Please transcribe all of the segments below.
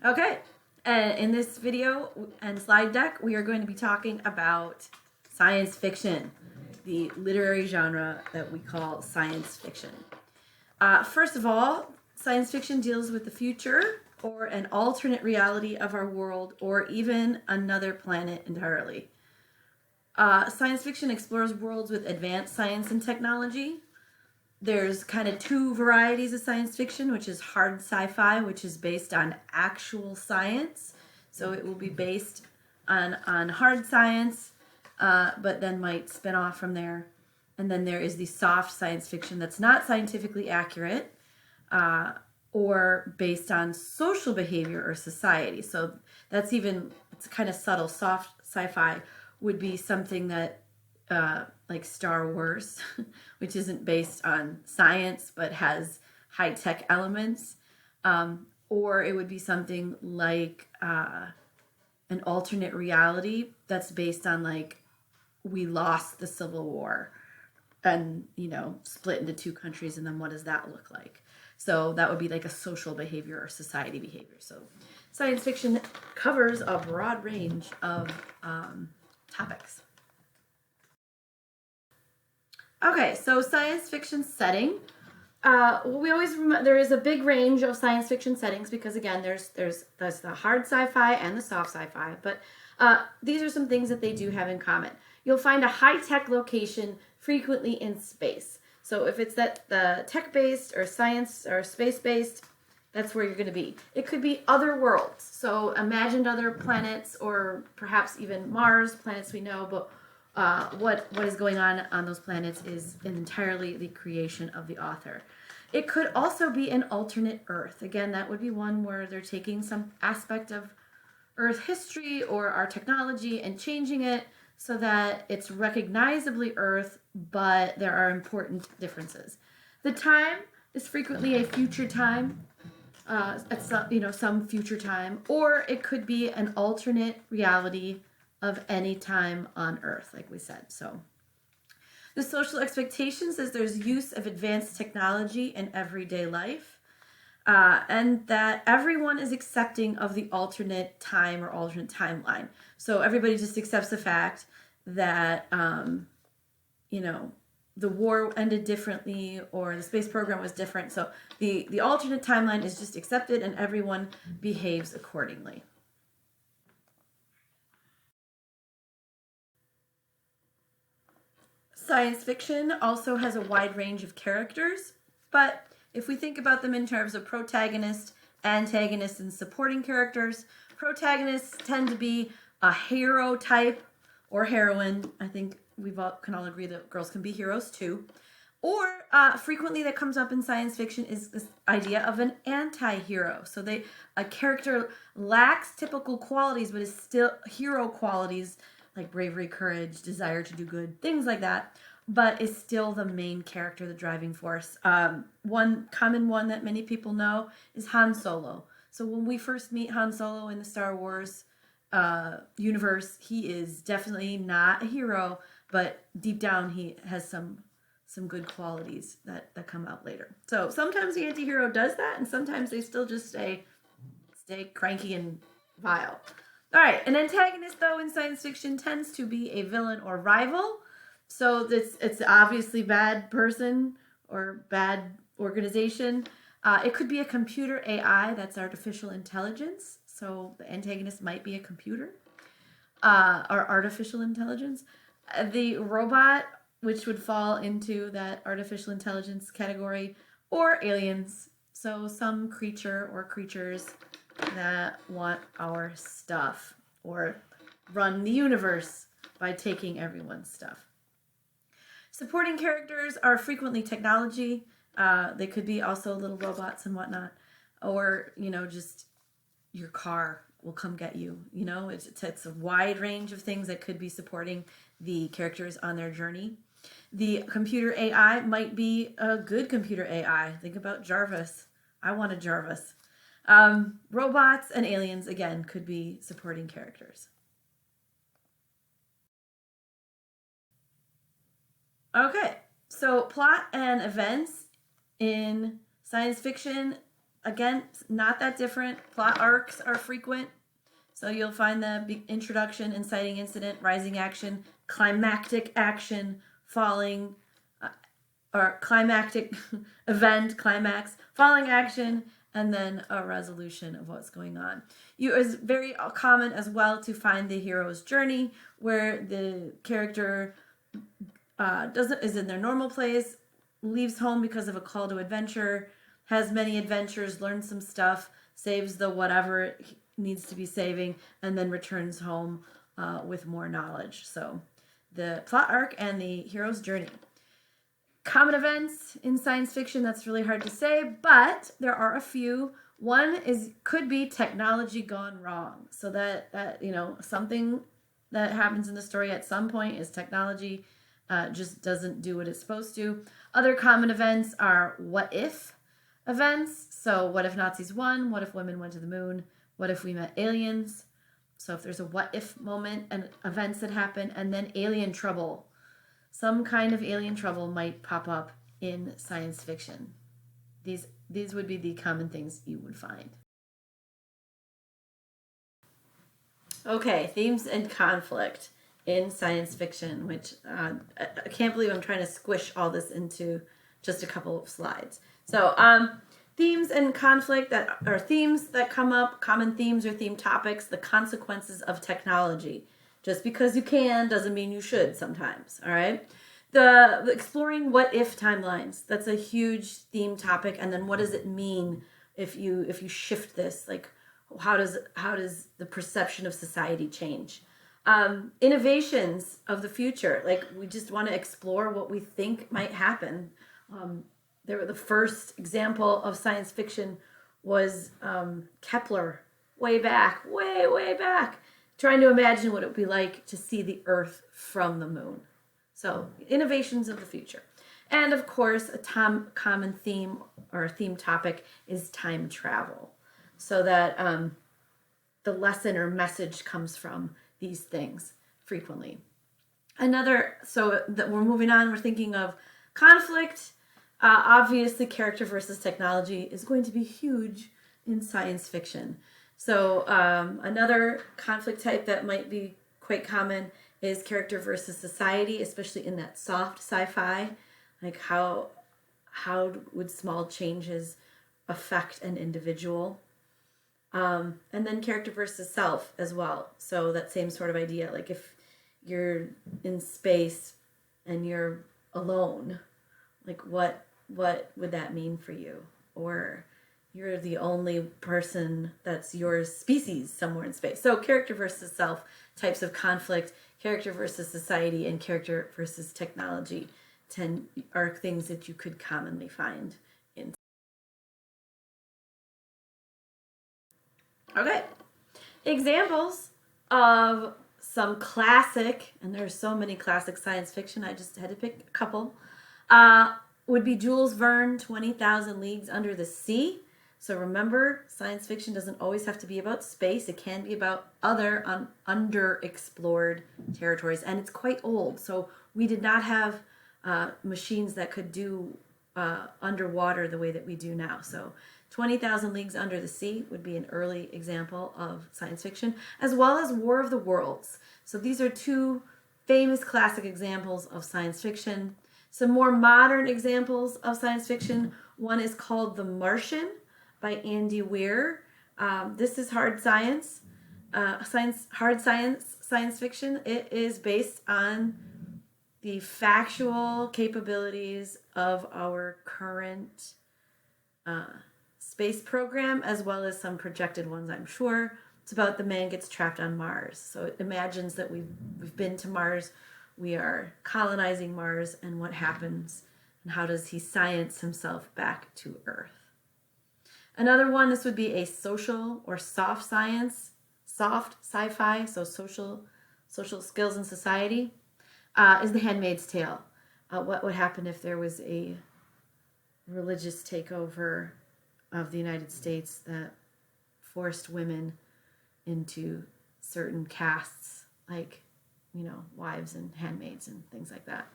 Okay, and in this video and slide deck, we are going to be talking about science fiction, the literary genre that we call science fiction. First of all, science fiction deals with the future or an alternate reality of our world or even another planet entirely. Science fiction explores worlds with advanced science and technology. There's kind of two varieties of science fiction, which is hard sci-fi, which is based on actual science. So it will be based on hard science, but then might spin off from there. And then there is the soft science fiction that's not scientifically accurate or based on social behavior or society. So that's it's kind of subtle. Soft sci-fi would be something that like Star Wars, which isn't based on science but has high tech elements, or it would be something like an alternate reality that's based on like we lost the Civil War and split into two countries, and then what does that look like? So that would be like a social behavior or society behavior. So science fiction covers a broad range of topics. Okay, so science fiction setting. We always remember there is a big range of science fiction settings because again, there's the hard sci-fi and the soft sci-fi. But these are some things that they do have in common. You'll find a high-tech location frequently in space. So if it's the tech-based or science or space-based, that's where you're going to be. It could be other worlds. So imagined other planets or perhaps even Mars, planets we know, but what is going on those planets is entirely the creation of the author. It could also be an alternate Earth. Again, that would be one where they're taking some aspect of Earth history or our technology and changing it so that it's recognizably Earth, but there are important differences. The time is frequently a future time, at some future time, or it could be an alternate reality of any time on Earth, like we said. So the social expectations is there's use of advanced technology in everyday life, and that everyone is accepting of the alternate time or alternate timeline. So everybody just accepts the fact that, the war ended differently or the space program was different. So the alternate timeline is just accepted and everyone behaves accordingly. Science fiction also has a wide range of characters, but if we think about them in terms of protagonist, antagonist, and supporting characters, protagonists tend to be a hero type or heroine. I think can all agree that girls can be heroes too. Or frequently that comes up in science fiction is this idea of an anti-hero. So a character lacks typical qualities but is still hero qualities like bravery, courage, desire to do good, things like that, but is still the main character, the driving force. One common one that many people know is Han Solo. So when we first meet Han Solo in the Star Wars universe, he is definitely not a hero, but deep down he has some good qualities that come out later. So sometimes the anti-hero does that, and sometimes they still just stay cranky and vile. All right, an antagonist, though, in science fiction tends to be a villain or rival. So it's obviously bad person or bad organization. It could be a computer AI, that's artificial intelligence. So the antagonist might be a computer or artificial intelligence. The robot, which would fall into that artificial intelligence category, or aliens. So some creature or creatures that want our stuff or run the universe by taking everyone's stuff. Supporting characters are frequently technology. They could be also little robots and whatnot, or just your car will come get you. It's a wide range of things that could be supporting the characters on their journey. The computer AI might be a good computer AI. Think about Jarvis. I want a Jarvis. Robots and aliens, again, could be supporting characters. Okay, so plot and events in science fiction again, not that different. Plot arcs are frequent. So you'll find the introduction, inciting incident, rising action, climactic action, falling, or climactic event, climax, falling action, and then a resolution of what's going on. It's very common as well to find the hero's journey, where the character is in their normal place, leaves home because of a call to adventure, has many adventures, learns some stuff, saves the whatever it needs to be saving, and then returns home with more knowledge. So the plot arc and the hero's journey. Common events in science fiction, that's really hard to say, but there are a few. One could be technology gone wrong. So that something that happens in the story at some point is technology just doesn't do what it's supposed to. Other common events are what if events. So what if Nazis won? What if women went to the moon? What if we met aliens? So if there's a what if moment and events that happen, and then alien trouble. Some kind of alien trouble might pop up in science fiction. These would be the common things you would find. Okay, themes and conflict in science fiction, which I can't believe I'm trying to squish all this into just a couple of slides. So themes and conflict that are themes that come up, common themes or theme topics, the consequences of technology. Just because you can doesn't mean you should sometimes, all right? The exploring what if timelines, that's a huge theme topic. And then what does it mean if you shift this? Like how does the perception of society change? Innovations of the future, like we just want to explore what we think might happen. The first example of science fiction was Kepler, way back, trying to imagine what it would be like to see the Earth from the moon. So, innovations of the future. And of course, a common theme or theme topic is time travel. So that the lesson or message comes from these things frequently. So that we're moving on, we're thinking of conflict. Obviously, character versus technology is going to be huge in science fiction. So another conflict type that might be quite common is character versus society, especially in that soft sci-fi. Like how would small changes affect an individual? And then character versus self as well. So that same sort of idea. Like if you're in space and you're alone, like what would that mean for you? Or you're the only person that's your species somewhere in space. So character versus self types of conflict, character versus society, and character versus technology are things that you could commonly find in. Okay, examples of some classic, and there's so many classic science fiction, I just had to pick a couple, would be Jules Verne, 20,000 Leagues Under the Sea. So remember, science fiction doesn't always have to be about space. It can be about other underexplored territories. And it's quite old. So we did not have machines that could do underwater the way that we do now. So 20,000 Leagues Under the Sea would be an early example of science fiction, as well as War of the Worlds. So these are two famous classic examples of science fiction. Some more modern examples of science fiction. One is called The Martian by Andy Weir. This is hard science fiction. It is based on the factual capabilities of our current space program, as well as some projected ones, I'm sure. It's about the man gets trapped on Mars. So it imagines that we've been to Mars, we are colonizing Mars, and what happens, and how does he science himself back to Earth. Another one, this would be a social or soft science, soft sci-fi, so social skills in society, is The Handmaid's Tale. What would happen if there was a religious takeover of the United States that forced women into certain castes, like, wives and handmaids and things like that.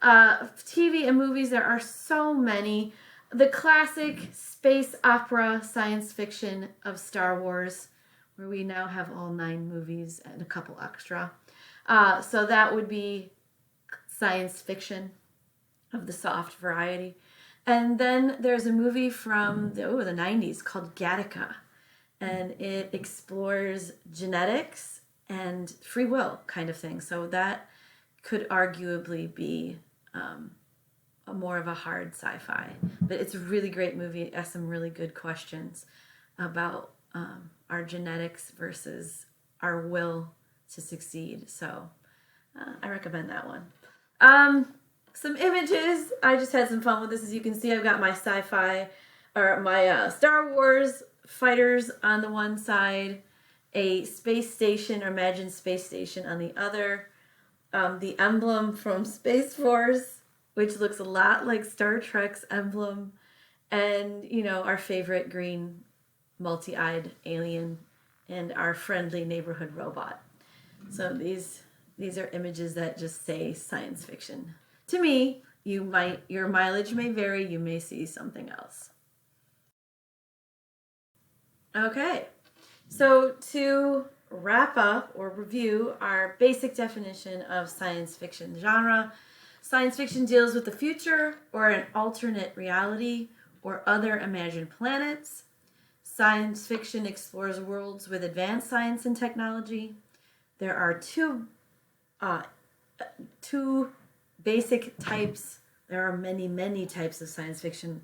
TV and movies, there are so many. the classic space opera science fiction of Star Wars, where we now have all 9 movies and a couple extra. So that would be science fiction of the soft variety. And then there's a movie from the 90s called Gattaca, and it explores genetics and free will kind of thing. So that could arguably be more of a hard sci-fi, but it's a really great movie. It asks some really good questions about our genetics versus our will to succeed. So I recommend that one. Some images. I just had some fun with this. As you can see, I've got my sci-fi or my Star Wars fighters on the one side, a space station or imagined space station on the other, the emblem from Space Force, which looks a lot like Star Trek's emblem, and our favorite green multi-eyed alien and our friendly neighborhood robot. So these are images that just say science fiction. To me, your mileage may vary, you may see something else. Okay, so to wrap up or review our basic definition of science fiction genre, science fiction deals with the future or an alternate reality or other imagined planets. Science fiction explores worlds with advanced science and technology. There are two basic types. There are many types of science fiction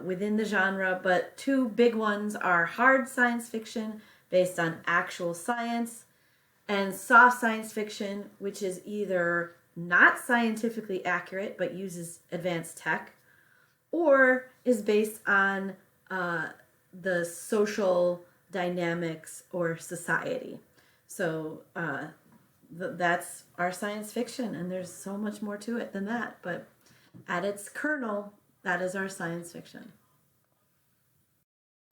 within the genre, but 2 big ones are hard science fiction based on actual science, and soft science fiction, which is either not scientifically accurate but uses advanced tech, or is based on the social dynamics or society. So that's our science fiction, and there's so much more to it than that, but at its kernel, that is our science fiction.